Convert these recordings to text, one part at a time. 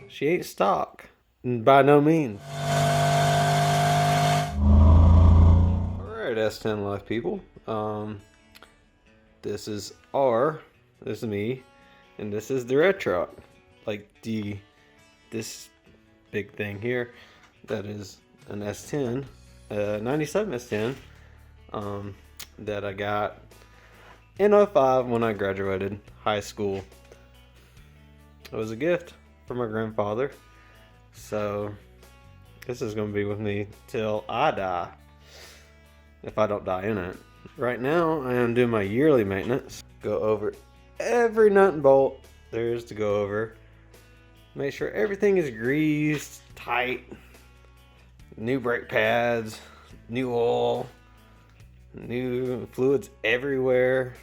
She ain't stock, by no means. Alright, S10 Life people. This is this is me, and this is the red truck. Like this big thing here, that is an S10, 97 S10, that I got in 05 when I graduated high school. It was a gift from my grandfather, so this is going to be with me till I die, if I don't die in it. Right now I am doing my yearly maintenance. Go over every nut and bolt there is to go over, make sure everything is greased tight, new brake pads, new oil, new fluids everywhere,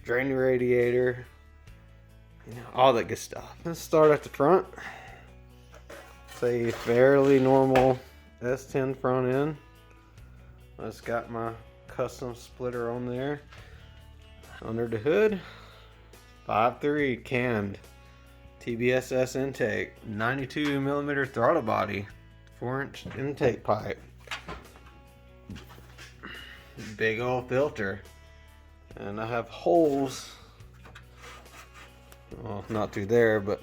drain the radiator, you know, all that good stuff. Let's start at the front. It's a fairly normal S10 front end. It's got my custom splitter on there. Under the hood, 5.3 canned TBSS intake, 92mm throttle body, 4-inch intake pipe, big old filter, and I have holes, well, not through there, but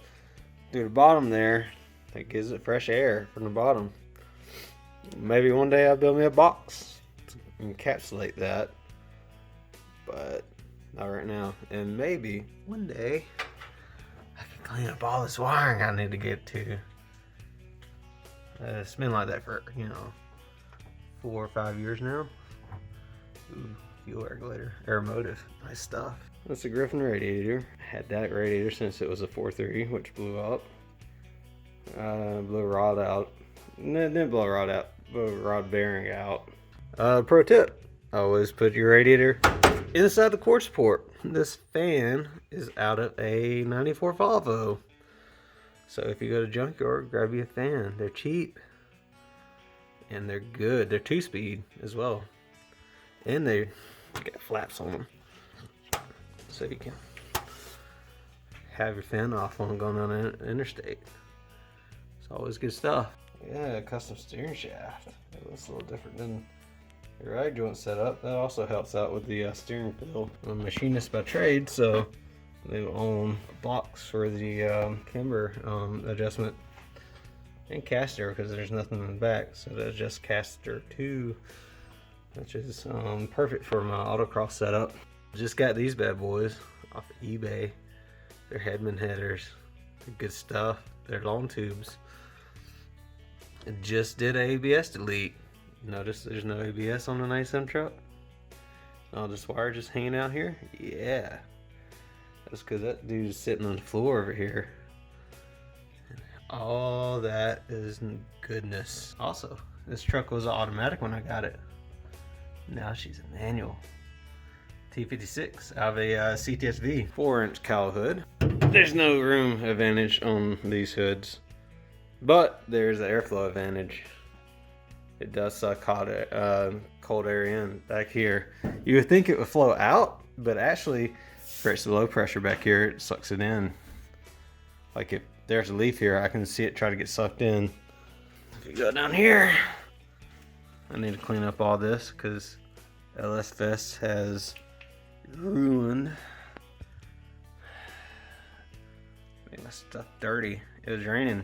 through the bottom there, that gives it fresh air from the bottom. Maybe one day I'll build me a box to encapsulate that, but not right now. And maybe one day I can clean up all this wiring I need to get to. It's been like that for, you know, 4 or 5 years now. Ooh, fuel regulator, air motive, nice stuff. That's a Griffin radiator. Had that radiator since it was a 4.3, which blew up. Blew a rod out. No, it didn't blow a rod out. Blew a rod bearing out. Pro tip: always put your radiator inside the cord support. This fan is out of a 94 Volvo. So if you go to junkyard, grab you a fan. They're cheap. And they're good. They're 2-speed as well. And they got flaps on them, so you can have your fan off when going on the interstate. It's always good stuff. Yeah, custom steering shaft. It looks a little different than your rag joint setup. That also helps out with the steering feel. I'm a machinist by trade, so they own a box for the camber adjustment and caster, because there's nothing in the back, so that's just caster 2. Which is perfect for my autocross setup. Just got these bad boys off of eBay. They're Headman headers. They're good stuff. They're long tubes. I just did a ABS delete. Notice there's no ABS on the 97 truck. All this wire just hanging out here. Yeah, that's because that dude is sitting on the floor over here. All that is goodness. Also, this truck was automatic when I got it. Now she's a manual. T56 out of a CTSV 4-inch cowl hood. There's no room advantage on these hoods, but there's the airflow advantage. It does suck cold air in back here. You would think it would flow out, but actually, for it's the low pressure back here, it sucks it in. Like if there's a leaf here, I can see it try to get sucked in. If you go down here, I need to clean up all this because LSFest has ruined, made my stuff dirty. It was raining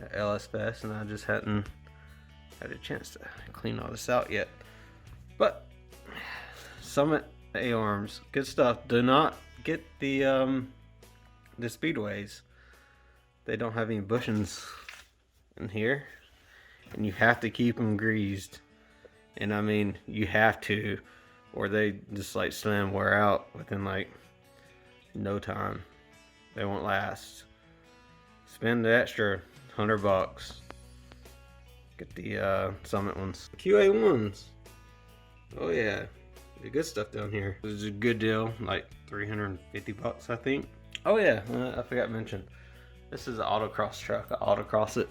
at LSFest and I just hadn't had a chance to clean all this out yet. But Summit A-arms, good stuff. Do not get the speedways. They don't have any bushings in here. And you have to keep them greased, and I mean you have to, or they just like slam wear out within like no time. They won't last. Spend the extra $100. Get the Summit ones, QA ones. Oh yeah, the good stuff down here. This is a good deal, like $350 I think. Oh yeah, I forgot to mention, this is an autocross truck. I autocross it.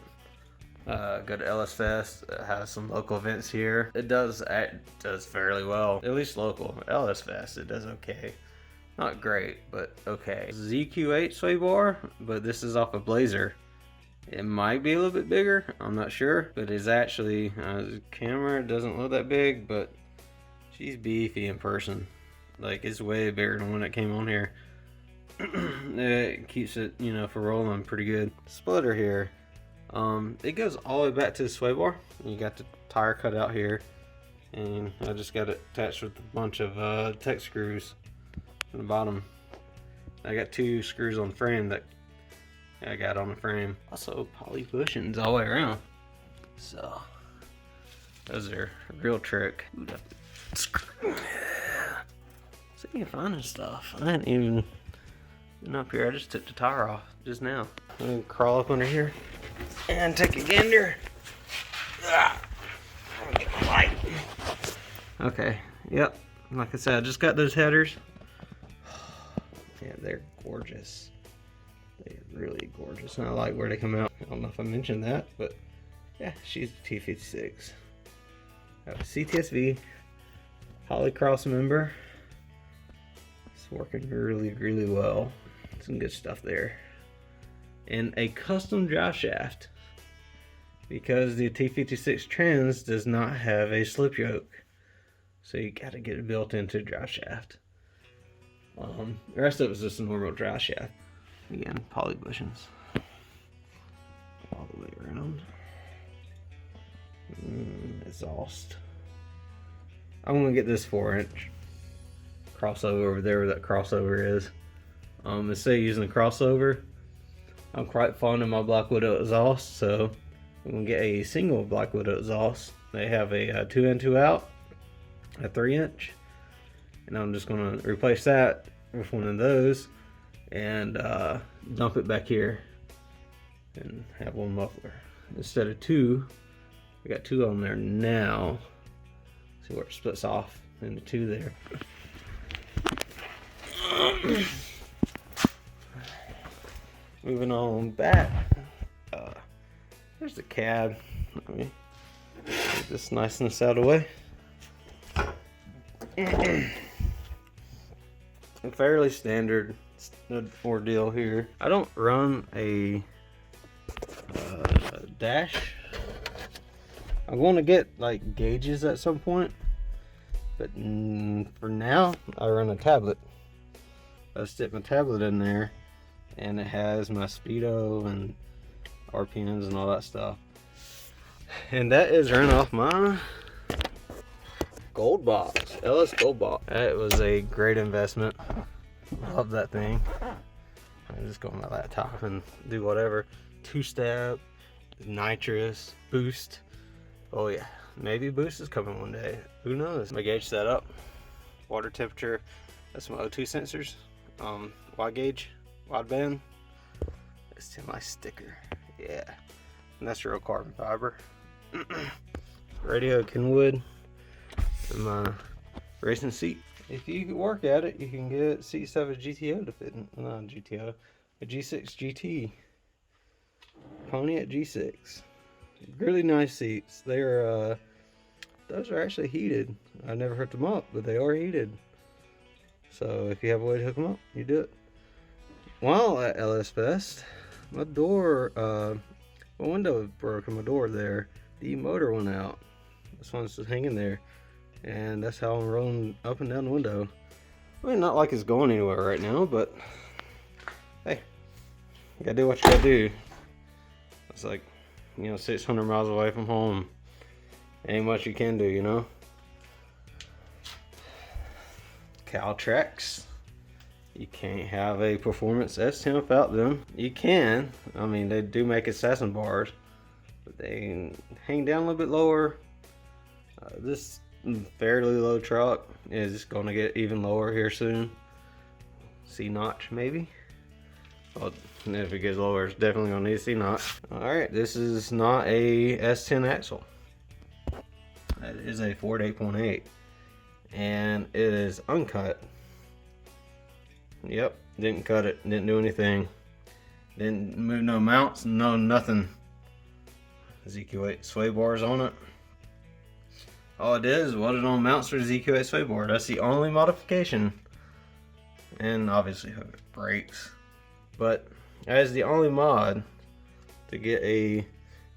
Go to LSFest. It has some local events here. It does fairly well, at least local. LSFest, it does okay. Not great, but okay. ZQ8 sway bar, but this is off a Blazer. It might be a little bit bigger, I'm not sure, but it's actually, the camera doesn't look that big, but she's beefy in person. Like, it's way bigger than when it came on here. It keeps it, you know, for rolling pretty good. Splitter here, it goes all the way back to the sway bar. You got the tire cut out here, and I just got it attached with a bunch of tech screws on the bottom. I got 2 screws on the frame that I got on the frame. Also poly bushings all the way around. So those are a real trick. See you finding stuff. I hadn't even been up here. I just took the tire off just now. I'm gonna crawl up under here and take a gander. Get my light. Okay, yep. Like I said, I just got those headers. Yeah, they're gorgeous. They're really gorgeous, and I like where they come out. I don't know if I mentioned that, but yeah, she's a T56. I have a CTSV, Holley cross member. It's working really, really well. Some good stuff there. And a custom drive shaft, because the T56 Trans does not have a slip yoke, so you got to get it built into the drive shaft. The rest of it is just a normal drive shaft. Again, poly bushings all the way around. Exhaust. I'm gonna get this 4-inch crossover over there where that crossover is. Instead of using the crossover, I'm quite fond of my Black Widow exhaust, so I'm gonna get a single Black Widow exhaust. They have a 2 in 2 out, a 3-inch, and I'm just gonna replace that with one of those and dump it back here and have one muffler instead of 2. We got 2 on there now. See where it splits off into 2 there. Moving on back, there's the cab. Let me get this niceness out of the way. A fairly standard ordeal here. I don't run a dash. I want to get like gauges at some point, but for now I run a tablet. I stick my tablet in there, and it has my speedo and RPMs and all that stuff. And that is run off my Gold Box, LS Gold Box. That was a great investment. Love that thing. I just go on my laptop and do whatever. 2-step, nitrous, boost. Oh yeah, maybe boost is coming one day. Who knows? My gauge setup, water temperature. That's my O2 sensors. Wide gauge, wideband. It's to my sticker. Yeah, and that's real carbon fiber. Radio Kenwood. And my racing seat. If you can work at it, you can get seats of a GTO to fit in. Not a GTO, a G6 GT. Pontiac G6. Really nice seats. They're those are actually heated. I never hooked them up, but they are heated. So if you have a way to hook them up, you do it. While at LS Fest, my door, my window broke in my door there. The motor went out. This one's just hanging there. And that's how I'm rolling up and down the window. I mean, not like it's going anywhere right now, but hey, you gotta do what you gotta do. It's like, you know, 600 miles away from home. Ain't much you can do, you know. Caltracks. You can't have a performance S10 without them. You can. I mean, they do make assassin bars, but they hang down a little bit lower. This fairly low truck is going to get even lower here soon. C-notch maybe. Well, if it gets lower, it's definitely going to need a C-notch. Alright, this is not a S10 axle. It is a Ford 8.8. And it is uncut. Yep, didn't cut it, didn't do anything. Didn't move no mounts, no nothing. ZQ8 sway bars on it. All it is welded on mounts for the ZQ8 sway bar. That's the only modification. and obviously hook up brakes. But as the only mod to get a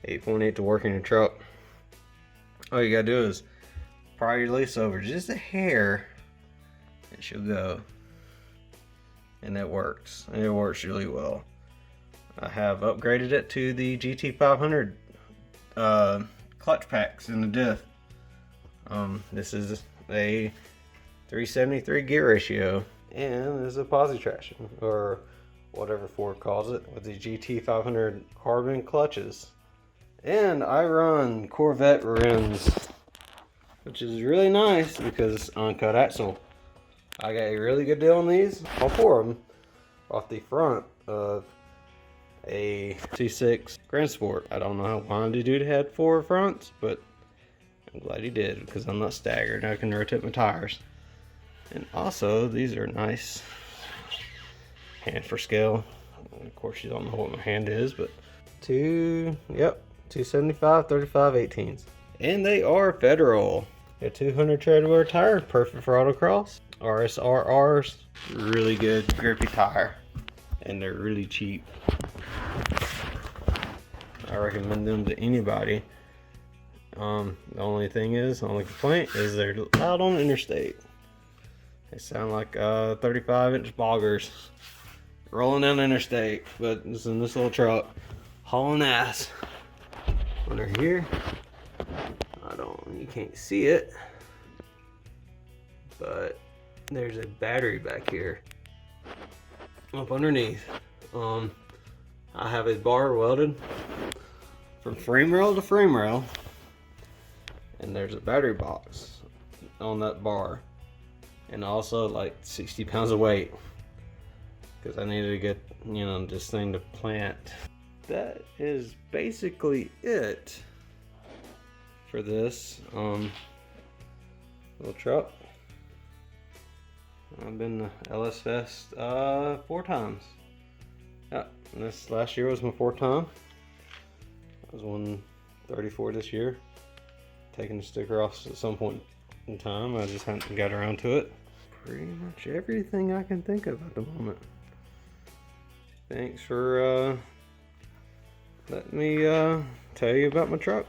8.8 to work in your truck, all you gotta do is pry your lease over just a hair and she'll go. And it works. And it works really well. I have upgraded it to the GT500 clutch packs in the diff. This is a 373 gear ratio, and there's a posi traction, or whatever Ford calls it, with the GT500 carbon clutches. And I run Corvette rims, which is really nice because uncut axle. I got a really good deal on these, all four of them, off the front of a 2.6 Grand Sport. I don't know why the dude had 4 fronts, but I'm glad he did because I'm not staggered. I can rotate my tires. And also, these are nice. Hand for scale. Of course, you don't know what my hand is, but 275, 35, 18s. And they are Federal. A 200 tread wear tire, perfect for autocross. RSRRs, really good grippy tire. And they're really cheap. I recommend them to anybody. The only complaint is they're loud on the interstate. They sound like 35-inch boggers rolling down the interstate, but it's in this little truck, hauling ass. Under here, you can't see it, but there's a battery back here. Up underneath, I have a bar welded from frame rail to frame rail, and there's a battery box on that bar, and also like 60 pounds of weight because I needed to get this thing to plant. That is basically it for this little truck. I've been to LS Fest 4 times. Yeah, this last year was my 4th time. I was 134 this year. Taking the sticker off at some point in time. I just haven't got around to it. Pretty much everything I can think of at the moment. Thanks for letting me tell you about my truck.